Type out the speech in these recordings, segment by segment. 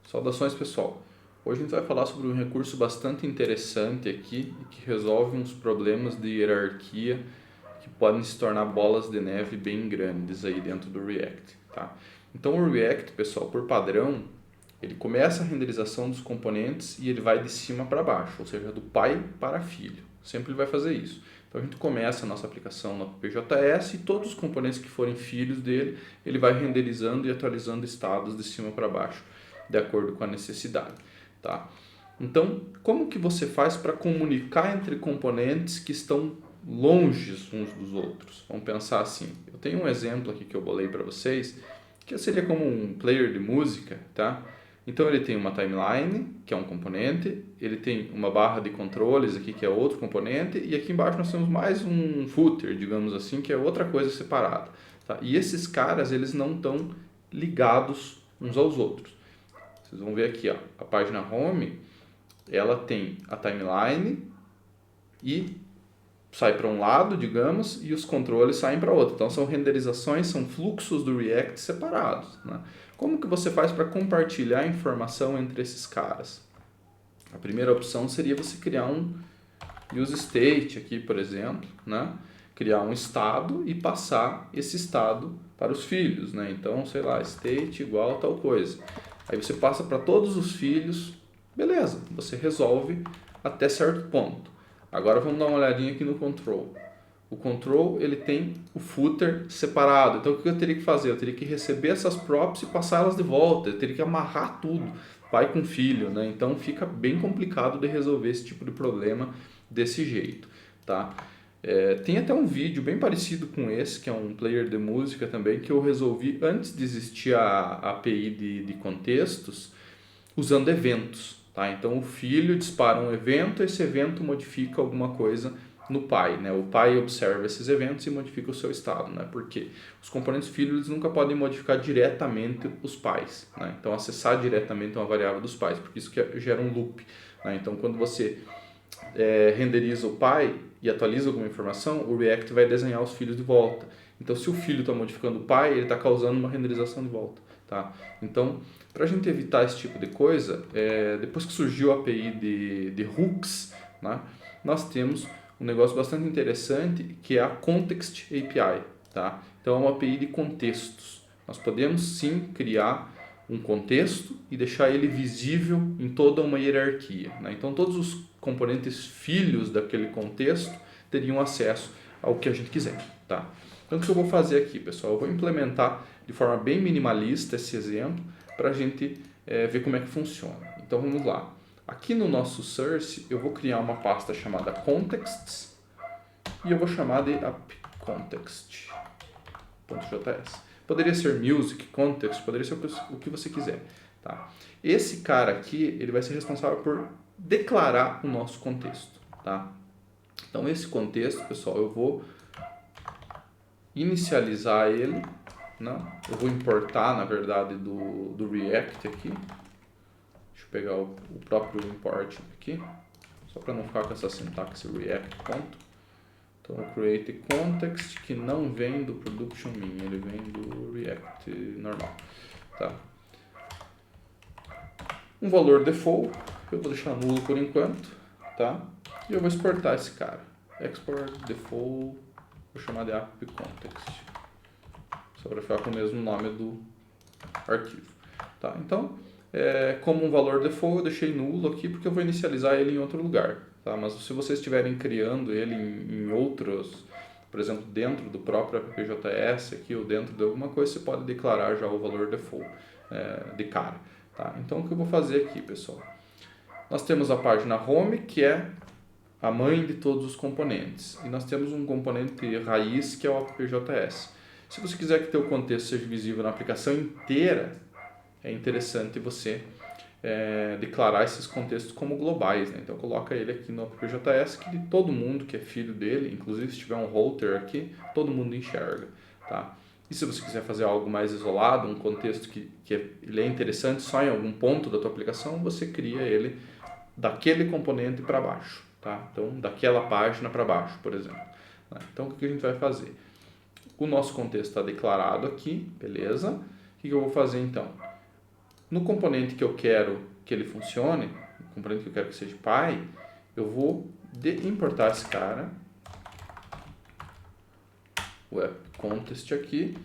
Saudações, pessoal! Hoje a gente vai falar sobre um recurso bastante interessante aqui e que resolve uns problemas de hierarquia que podem se tornar bolas de neve bem grandes aí dentro do React, tá? Então o React, pessoal, por padrão, ele começa a renderização dos componentes e ele vai de cima para baixo, ou seja, do pai para filho. Sempre ele vai fazer isso. Então a gente começa a nossa aplicação no PJS e todos os componentes que forem filhos dele, ele vai renderizando e atualizando estados de cima para baixo, de acordo com a necessidade, tá? Então, como que você faz para comunicar entre componentes que estão longe uns dos outros? Vamos pensar assim. Eu tenho um exemplo aqui que eu bolei para vocês, que seria como um player de música, tá? Então ele tem uma timeline, que é um componente, ele tem uma barra de controles aqui, que é outro componente, e aqui embaixo nós temos mais um footer, digamos assim, que é outra coisa separada, tá? E esses caras, eles não estão ligados uns aos outros. Vocês vão ver aqui, ó, a página home, ela tem a timeline e sai para um lado, digamos, e os controles saem para outro. Então são renderizações, são fluxos do React separados, né? Como que você faz para compartilhar informação entre esses caras? A primeira opção seria você criar um use state aqui, por exemplo, né? Criar um estado e passar esse estado para os filhos, né? Então, sei lá, state igual a tal coisa. Aí você passa para todos os filhos, beleza, você resolve até certo ponto. Agora vamos dar uma olhadinha aqui no control. O control, ele tem o footer separado. Então o que eu teria que fazer? Eu teria que receber essas props e passá-las de volta. Eu teria que amarrar tudo, pai com filho, né? Então fica bem complicado de resolver esse tipo de problema desse jeito, tá? Tem até um vídeo bem parecido com esse, que é um player de música também, que eu resolvi antes de existir a API de contextos, usando eventos, tá? Então o filho dispara um evento, esse evento modifica alguma coisa no pai, né? O pai observa esses eventos e modifica o seu estado, né? Porque os componentes filhos eles nunca podem modificar diretamente os pais, né? Então acessar diretamente uma variável dos pais, porque isso gera um loop, né? Então quando você renderiza o pai e atualiza alguma informação, o React vai desenhar os filhos de volta. Então se o filho está modificando o pai, ele está causando uma renderização de volta, tá? Então, para a gente evitar esse tipo de coisa, depois que surgiu a API de hooks, né, nós temos um negócio bastante interessante que é a Context API, tá? Então é uma API de contextos. Nós podemos sim criar um contexto e deixar ele visível em toda uma hierarquia, né? Então todos os componentes filhos daquele contexto teriam acesso ao que a gente quiser, tá? Então o que eu vou fazer aqui, pessoal? Eu vou implementar de forma bem minimalista esse exemplo para a gente ver como é que funciona. Então vamos lá. Aqui no nosso source eu vou criar uma pasta chamada contexts e eu vou chamar de appcontext.js. Poderia ser music, context, poderia ser o que você quiser, tá? Esse cara aqui, ele vai ser responsável por declarar o nosso contexto, tá? Então esse contexto, pessoal, eu vou inicializar ele, né? Eu vou importar, na verdade, do React aqui. Deixa eu pegar o próprio import aqui, só para não ficar com essa sintaxe React ponto. Então, o create context que não vem do production min, ele vem do React normal, tá? Um valor default, eu vou deixar nulo por enquanto, tá? E eu vou exportar esse cara. Export default, vou chamar de appcontext, só para ficar com o mesmo nome do arquivo, tá? Então, como um valor default, eu deixei nulo aqui porque eu vou inicializar ele em outro lugar, tá? Mas se vocês estiverem criando ele em outros, por exemplo, dentro do próprio AppJS aqui ou dentro de alguma coisa, você pode declarar já o valor default de cara, tá? Então, o que eu vou fazer aqui, pessoal? Nós temos a página home, que é a mãe de todos os componentes, e nós temos um componente raiz, que é o AppJS. Se você quiser que o teu contexto seja visível na aplicação inteira, é interessante você declarar esses contextos como globais, né? Então coloca ele aqui no AppJS, que de todo mundo que é filho dele, inclusive se tiver um router aqui, todo mundo enxerga, tá? E se você quiser fazer algo mais isolado, um contexto ele é interessante só em algum ponto da tua aplicação, você cria ele daquele componente para baixo, tá? Então daquela página para baixo, por exemplo, né? Então o que a gente vai fazer? O nosso contexto está declarado aqui, beleza? O que eu vou fazer então? No componente que eu quero que ele funcione, no componente que eu quero que seja pai, eu vou importar esse cara, o app_contest aqui,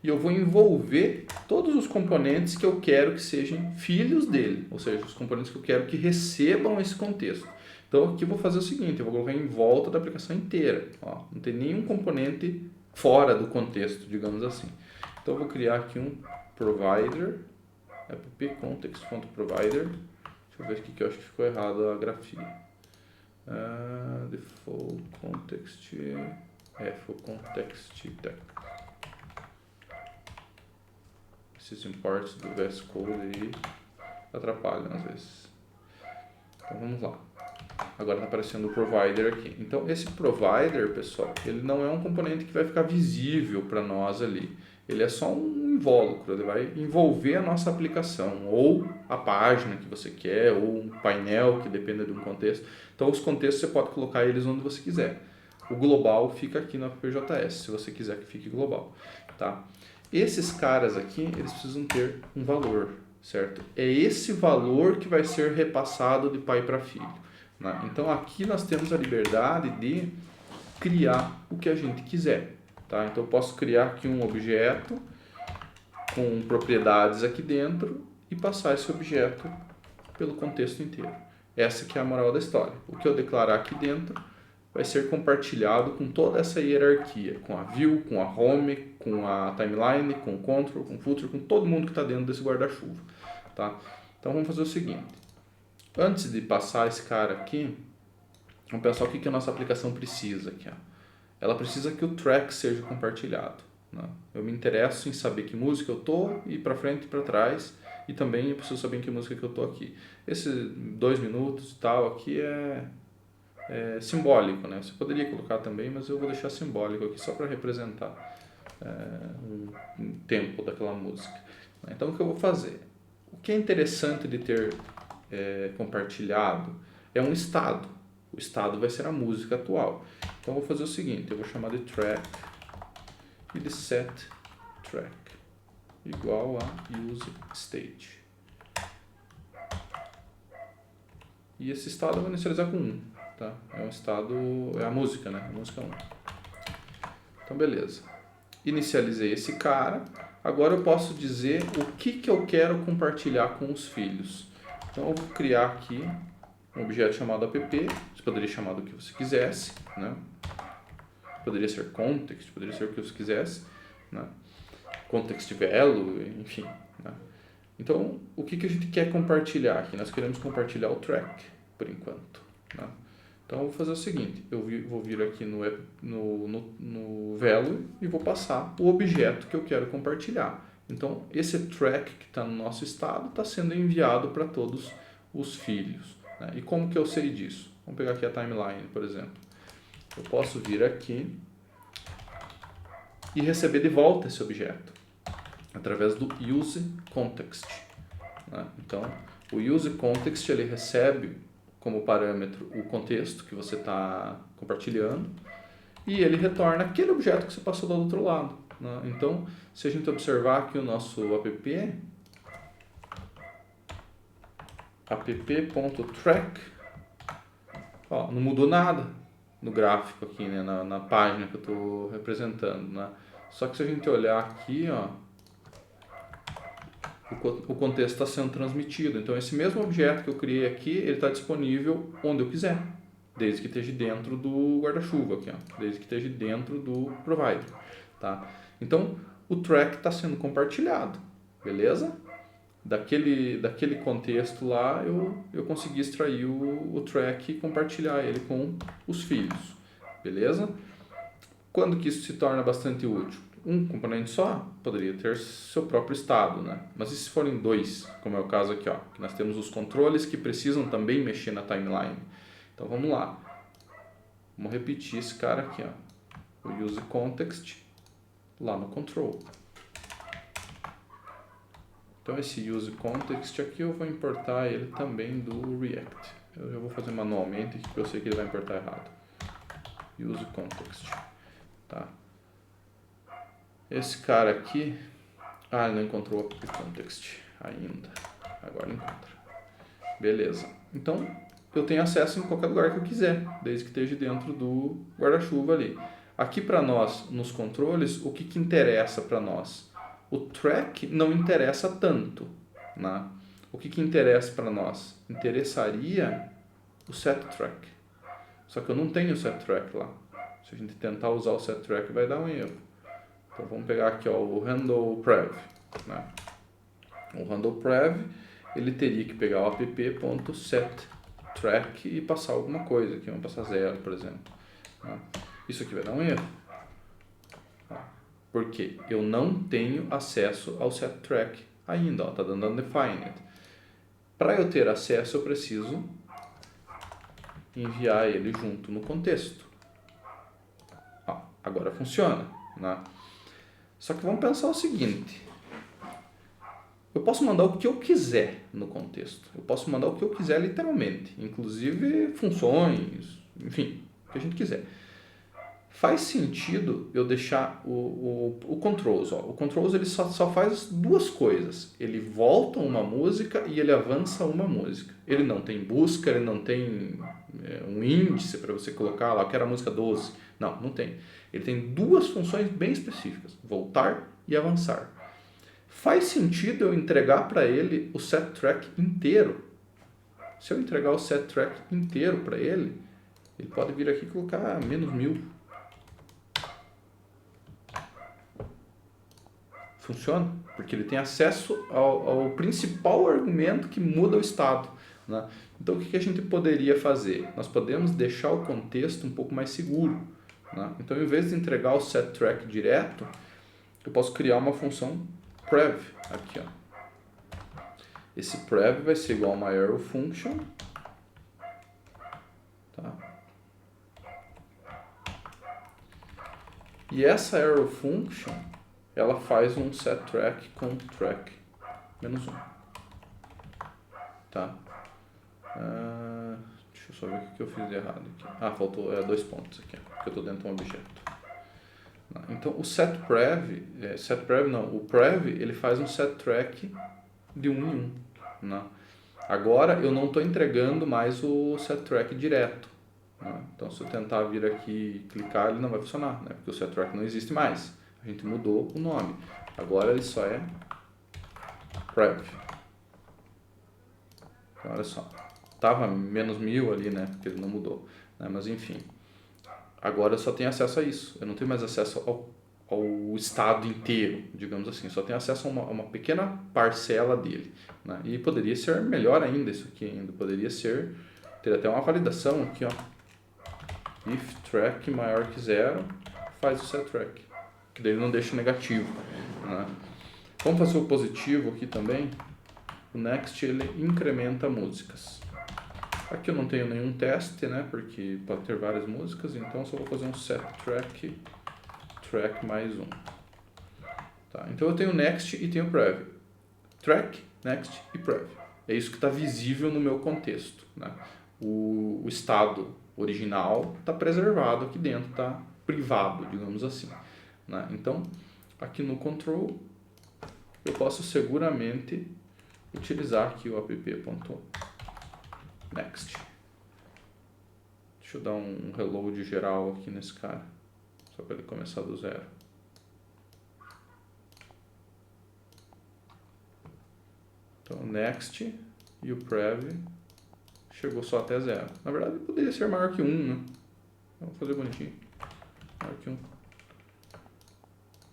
e eu vou envolver todos os componentes que eu quero que sejam filhos dele, ou seja, os componentes que eu quero que recebam esse contexto. Então aqui eu vou fazer o seguinte, eu vou colocar em volta da aplicação inteira, ó, não tem nenhum componente fora do contexto, digamos assim. Então eu vou criar aqui um provider, app_context.provider, deixa eu ver aqui que eu acho que ficou errado a grafia. Default context, full context tech. Esses imports do VS Code aí atrapalham às vezes. Então vamos lá. Agora está aparecendo o provider aqui. Então esse provider, pessoal, ele não é um componente que vai ficar visível para nós ali. Ele é só um invólucro, ele vai envolver a nossa aplicação, ou a página que você quer, ou um painel que dependa de um contexto. Então os contextos você pode colocar eles onde você quiser. O global fica aqui no app.js, se você quiser que fique global, tá? Esses caras aqui, eles precisam ter um valor, certo? É esse valor que vai ser repassado de pai para filho, né? Então aqui nós temos a liberdade de criar o que a gente quiser, tá? Então eu posso criar aqui um objeto com propriedades aqui dentro e passar esse objeto pelo contexto inteiro. Essa que é a moral da história. O que eu declarar aqui dentro vai ser compartilhado com toda essa hierarquia, com a view, com a home, com a timeline, com o control, com o footer, com todo mundo que está dentro desse guarda-chuva, tá? Então vamos fazer o seguinte, antes de passar esse cara aqui, vamos pensar o que a nossa aplicação precisa aqui, ó. Ela precisa que o track seja compartilhado, né? Eu me interesso em saber que música eu tô, ir para frente e para trás, e também eu preciso saber em que música que eu tô aqui. Esses 2 minutos e tal aqui é simbólico, né? Você poderia colocar também, mas eu vou deixar simbólico aqui só para representar um tempo daquela música. Então o que eu vou fazer? O que é interessante de ter compartilhado é um estado. O estado vai ser a música atual. Então eu vou fazer o seguinte, eu vou chamar de track e de set track igual a use state. E esse estado eu vou inicializar com 1. Tá? É um estado, é a música, né? A música 1. Então, beleza. Inicializei esse cara. Agora eu posso dizer o que eu quero compartilhar com os filhos. Então, eu vou criar aqui um objeto chamado app. Você poderia chamar do que você quisesse, né? Poderia ser context, poderia ser o que você quisesse, né? Context value, enfim, né? Então, o que a gente quer compartilhar aqui? Nós queremos compartilhar o track, por enquanto, né? Então, eu vou fazer o seguinte, eu vou vir aqui no value e vou passar o objeto que eu quero compartilhar. Então, esse track que está no nosso estado está sendo enviado para todos os filhos, né? E como que eu sei disso? Vamos pegar aqui a timeline, por exemplo. Eu posso vir aqui e receber de volta esse objeto através do useContext, né? Então, o useContext ele recebe como parâmetro o contexto que você está compartilhando e ele retorna aquele objeto que você passou do outro lado, né? Então, se a gente observar aqui o nosso app.track, ó, não mudou nada no gráfico aqui, né? na página que eu estou representando, né? Só que se a gente olhar aqui, ó, o contexto está sendo transmitido. Então, esse mesmo objeto que eu criei aqui, ele está disponível onde eu quiser, desde que esteja dentro do guarda-chuva aqui, ó, desde que esteja dentro do provider, tá? Então, o track está sendo compartilhado, beleza? Daquele contexto lá, eu consegui extrair o track e compartilhar ele com os filhos, beleza? Quando que isso se torna bastante útil? Um componente só poderia ter seu próprio estado, né? Mas e se forem 2, como é o caso aqui, ó, que nós temos os controles que precisam também mexer na timeline. Então vamos lá. Vamos repetir esse cara aqui, ó, o useContext lá no control. Então esse useContext aqui eu vou importar ele também do React. Eu já vou fazer manualmente porque eu sei que ele vai importar errado. useContext, tá? Esse cara aqui, ele não encontrou o context ainda. Agora encontra. Beleza. Então, eu tenho acesso em qualquer lugar que eu quiser, desde que esteja dentro do guarda-chuva ali. Aqui para nós, nos controles, o que interessa para nós? O track não interessa tanto, né? O que interessa para nós? Interessaria o set track. Só que eu não tenho o set track lá. Se a gente tentar usar o set track, vai dar um erro. Então vamos pegar aqui, ó, o handle prev, né? O handle prev, ele teria que pegar o app.setTrack e passar alguma coisa aqui, vamos passar 0, por exemplo, né? Isso aqui vai dar um erro, porque eu não tenho acesso ao setTrack ainda, está dando undefined. Para eu ter acesso, eu preciso enviar ele junto no contexto. Ó, agora funciona, né? Só que vamos pensar o seguinte: eu posso mandar o que eu quiser no contexto. Eu posso mandar o que eu quiser literalmente, inclusive funções, enfim, o que a gente quiser. Faz sentido eu deixar o controls. Ó. O controls ele só faz duas coisas. Ele volta uma música e ele avança uma música. Ele não tem busca, ele não tem um índice para você colocar lá, eu quero a música 12. Não tem. Ele tem duas funções bem específicas, voltar e avançar. Faz sentido eu entregar para ele o set track inteiro. Se eu entregar o set track inteiro para ele, ele pode vir aqui e colocar -1000. Funciona, porque ele tem acesso ao principal argumento que muda o estado, né? Então, o que a gente poderia fazer? Nós podemos deixar o contexto um pouco mais seguro, né? Então, em vez de entregar o set track direto, eu posso criar uma função prev aqui, ó. Esse prev vai ser igual a uma arrow function, tá? E essa arrow function, ela faz um set track com track -1, tá? Deixa eu só ver o que eu fiz de errado aqui. Faltou 2 pontos aqui, porque eu estou dentro de um objeto. Então, o o prev, ele faz um set track de 1 em 1, né? Agora, eu não estou entregando mais o set track direto, né? Então, se eu tentar vir aqui e clicar, ele não vai funcionar, né? Porque o set track não existe mais. A gente mudou o nome. Agora, ele só é prev. Então, olha só. Tava -1000 ali, né? Porque ele não mudou, né? Mas, enfim. Agora eu só tenho acesso a isso. Eu não tenho mais acesso ao estado inteiro, digamos assim. Eu só tenho acesso a uma pequena parcela dele, né? E poderia ser melhor ainda isso aqui ainda. Poderia ter até uma validação aqui, ó. If track maior que 0, faz o set track. Que daí ele não deixa negativo, né? Vamos fazer o positivo aqui também. O next, ele incrementa músicas. Aqui eu não tenho nenhum teste, né? Porque pode ter várias músicas, então só vou fazer um set track mais 1. Tá? Então eu tenho next e tenho prev. Track, next e prev. É isso que está visível no meu contexto, né? O estado original está preservado aqui dentro, está privado, digamos assim, né? Então, aqui no control, eu posso seguramente utilizar aqui o app.next. Deixa eu dar um reload geral aqui nesse cara, só para ele começar do zero. Então, next e o prev chegou só até 0. Na verdade, poderia ser maior que 1, né? Vamos fazer bonitinho. Maior que 1.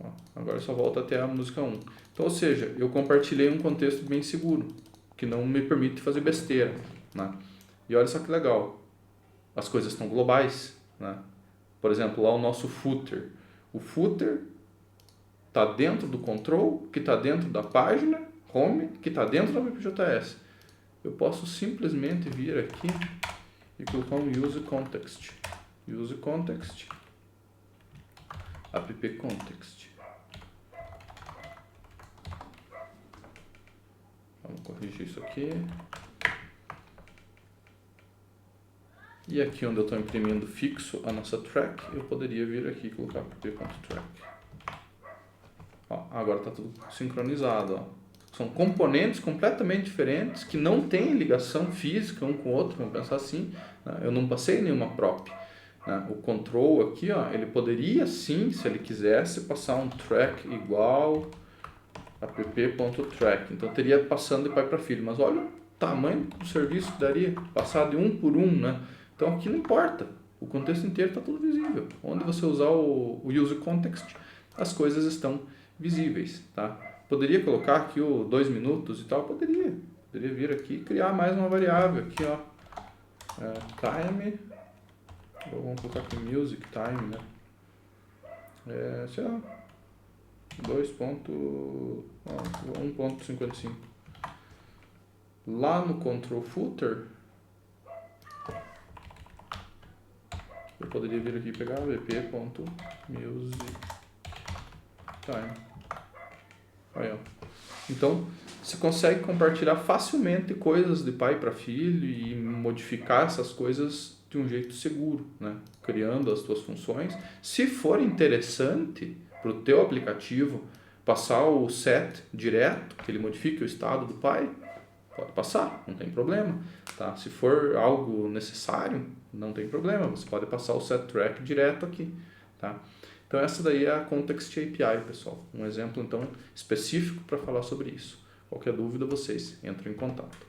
Ó, agora só volta até a música 1. Então, ou seja, eu compartilhei um contexto bem seguro, que não me permite fazer besteira, né? E olha só que legal. As coisas estão globais, né? Por exemplo, lá o nosso footer. O footer está dentro do control, que está dentro da página, home, que está dentro da WebJS. Eu posso simplesmente vir aqui e colocar um use context. Use context, app context. Vamos corrigir isso aqui. E aqui onde eu estou imprimindo fixo a nossa track, eu poderia vir aqui e colocar app.track. Ó, agora está tudo sincronizado, ó. São componentes completamente diferentes que não têm ligação física um com o outro, vamos pensar assim, né? Eu não passei nenhuma prop. Né? O control aqui, ó, ele poderia sim, se ele quisesse, passar um track igual app.track. Então teria passando de pai para filho, mas olha o tamanho do serviço que daria, passar de um por um, né? Então aqui não importa, o contexto inteiro está tudo visível. Onde você usar o use context, as coisas estão visíveis, tá? Poderia colocar aqui o 2 minutos e tal, poderia vir aqui e criar mais uma variável aqui, ó, time, vamos colocar aqui music time, né? Sei lá, 1.55. Lá no control footer, eu poderia vir aqui e pegar wp.musictime. Aí, ó. Então, você consegue compartilhar facilmente coisas de pai para filho e modificar essas coisas de um jeito seguro, né? Criando as suas funções. Se for interessante para o teu aplicativo passar o set direto, que ele modifique o estado do pai, pode passar, não tem problema. Tá? Se for algo necessário, não tem problema, você pode passar o set track direto aqui. Tá? Então essa daí é a Context API, pessoal. Um exemplo então específico para falar sobre isso. Qualquer dúvida, vocês entram em contato.